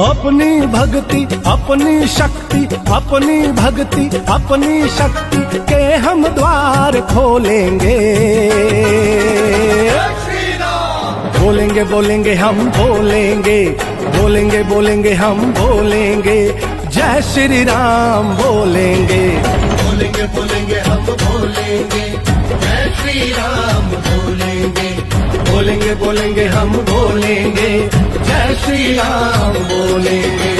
अपनी भक्ति अपनी शक्ति, अपनी भक्ति अपनी शक्ति के हम द्वार खोलेंगे। बोलेंगे बोलेंगे हम बोलेंगे, बोलेंगे बोलेंगे हम बोलेंगे, जय श्री राम बोलेंगे। बोलेंगे बोलेंगे हम बोलेंगे, जय श्री राम बोलेंगे। बोलेंगे बोलेंगे हम बोलेंगे, जय श्री राम बोलेंगे।